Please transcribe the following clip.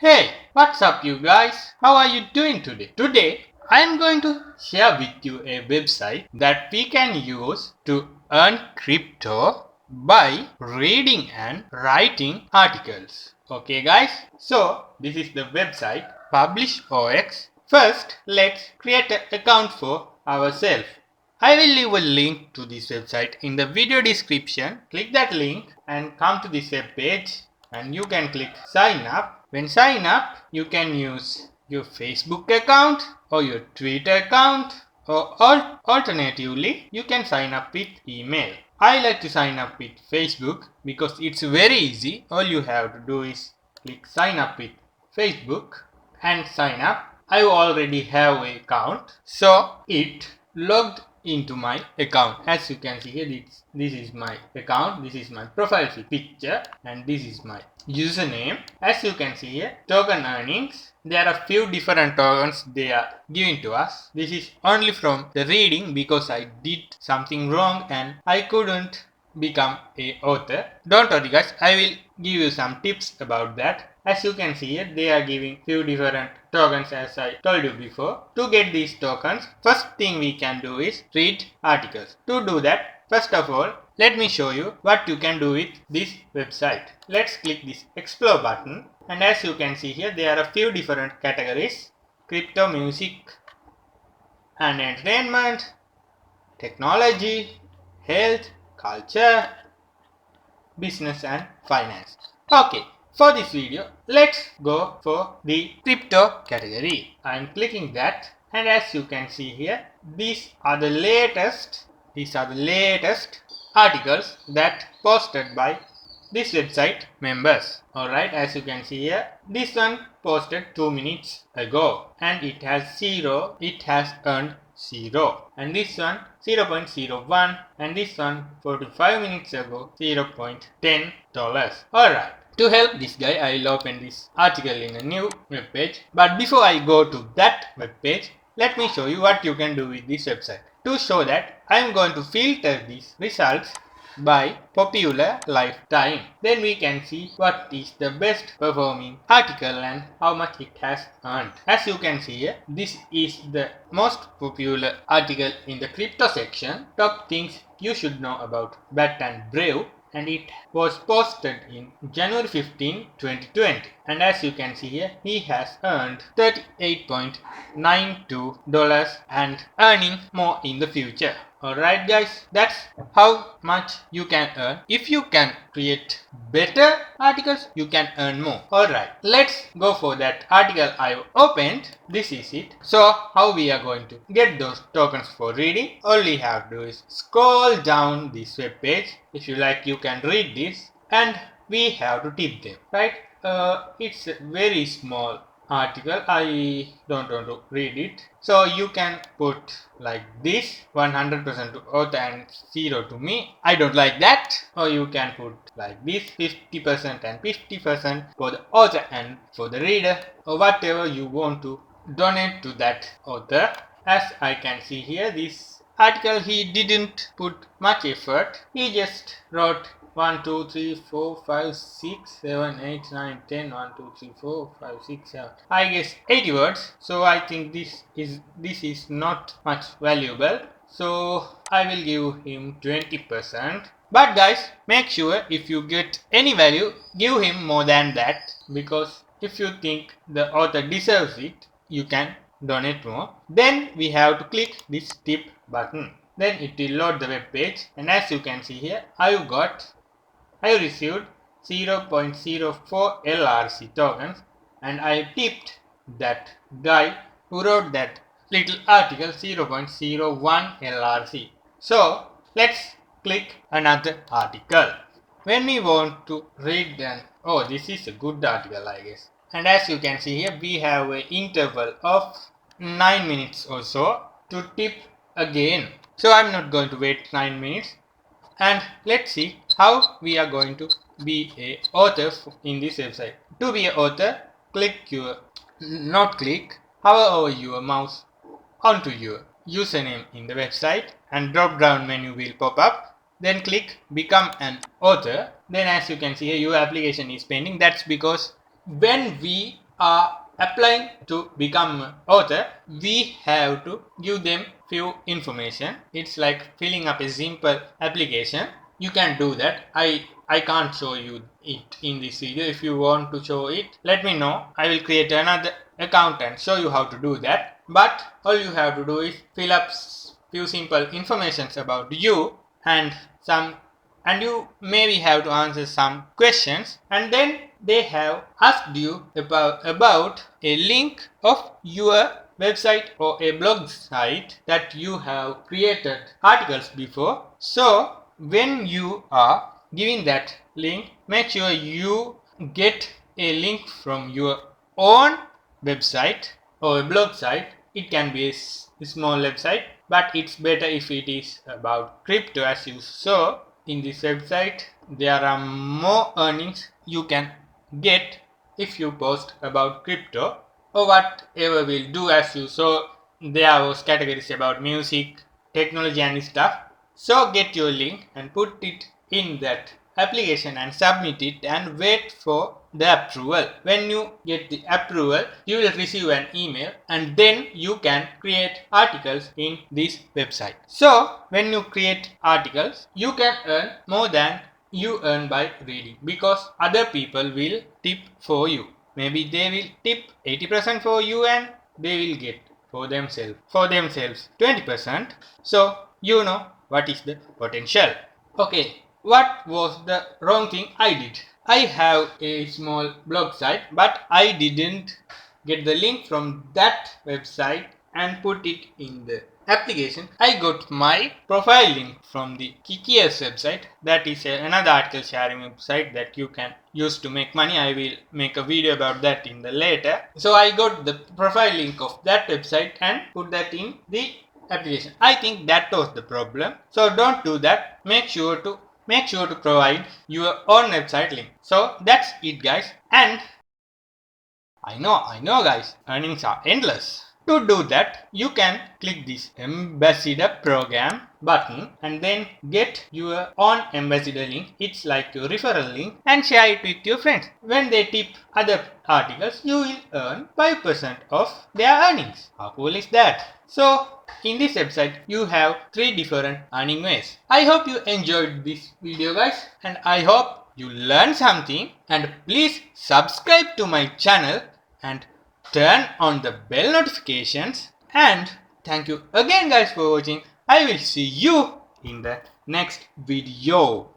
Hey, what's up you guys? How are you doing today? Today, I am going to share with you a website that we can use to earn crypto by reading and writing articles. Okay guys, so this is the website PublishOX. First, let's create an account for ourselves. I will leave a link to this website in the video description. Click that link and come to this web page and you can click sign up. When sign up, you can use your Facebook account or your Twitter account, or alternatively you can sign up with email. I like to sign up with Facebook because it's very easy. All you have to do is click sign up with Facebook and sign up. I already have an account, so it logged into my account. As you can see here, this is my account, this is my profile picture, and this is my username. As you can see here, token earnings, there are few different tokens they are giving to us. This is only from the reading because I did something wrong and I couldn't become a author. Don't worry guys, I will give you some tips about that. As you can see here, they are giving few different tokens as I told you before. To get these tokens, first thing we can do is read articles. To do that, first of all, let me show you what you can do with this website. Let's click this explore button, and as you can see here, there are a few different categories: crypto, music and entertainment, technology, health, culture, business and finance. Okay, for this video, let's go for the crypto category. I am clicking that, and as you can see here, these are the latest articles that posted by this website members. Alright, as you can see here, this one posted 2 minutes ago and it has earned 0, and this one 0.01, and this one 45 minutes ago $0.10. Alright, to help this guy, I will open this article in a new web page. But before I go to that web page, let me show you what you can do with this website. To show that, I am going to filter these results by popular lifetime. Then we can see what is the best performing article and how much it has earned. As you can see here, this is the most popular article in the crypto section. Top things you should know about Bat and Brave, and it was posted in January 15, 2020. And as you can see here, he has earned $38.92 and earning more in the future. Alright guys, that's how much you can earn. If you can create better articles, you can earn more. Alright, let's go for that article I opened. This is it. So how we are going to get those tokens for reading? All we have to do is scroll down this web page. If you like, you can read this, and we have to tip them, right? It's a very small article. I don't want to read it. So you can put like this, 100% to author and 0 to me. I don't like that. Or you can put like this, 50% and 50% for the author and for the reader, or whatever you want to donate to that author. As I can see here, this article, he didn't put much effort. He just wrote 1, 2, 3, 4, 5, 6, 7, 8, 9, 10, 1, 2, 3, 4, 5, 6, 7. I guess 80 words. So I think this is not much valuable. So I will give him 20%. But guys, make sure if you get any value, give him more than that, because if you think the author deserves it, you can donate more. Then we have to click this tip button. Then it will load the web page, and as you can see here, I received 0.04 LRC tokens, and I tipped that guy who wrote that little article 0.01 LRC. So let's click another article. When we want to read then, oh, this is a good article, I guess. And as you can see here, we have an interval of 9 minutes or so to tip again. So I'm not going to wait 9 minutes. And let's see how we are going to be a author in this website. To be an author, hover over your mouse onto your username in the website, and drop down menu will pop up. Then click become an author. Then as you can see here, your application is pending. That's because when we are applying to become an author, we have to give them few information. It's like filling up a simple application. You can do that. I can't show you it in this video. If you want to show it, let me know. I will create another account and show you how to do that. But all you have to do is fill up few simple informations about you and you maybe have to answer some questions, and then they have asked you about a link of your website or a blog site that you have created articles before. So when you are giving that link, make sure you get a link from your own website or a blog site. It can be a small website, but it's better if it is about crypto, as you saw in this website. There are more earnings you can get if you post about crypto or whatever will do. As you saw, there was categories about music, technology and stuff. So get your link and put it in that application and submit it and wait for the approval. When you get the approval, you will receive an email and then you can create articles in this website. So when you create articles, you can earn more than you earn by reading, because other people will tip for you. Maybe they will tip 80% for you and they will get for themselves 20%. So you know what is the potential. Okay, what was the wrong thing I did? I have a small blog site, but I didn't get the link from that website and put it in the application. I got my profile link from the Kiki's website. That is another article sharing website that you can use to make money. I will make a video about that in the later. So I got the profile link of that website and put that in the application. I think that was the problem. So don't do that. Make sure to provide your own website link. So that's it, guys. And I know guys, earnings are endless. To do that, you can click this ambassador program button and then get your own ambassador link. It's like your referral link, and share it with your friends. When they tip other articles, you will earn 5% of their earnings. How cool is that? So in this website, you have 3 different earning ways. I hope you enjoyed this video, guys, and I hope you learned something. And please subscribe to my channel and turn on the bell notifications. And thank you again, guys, for watching. I will see you in the next video.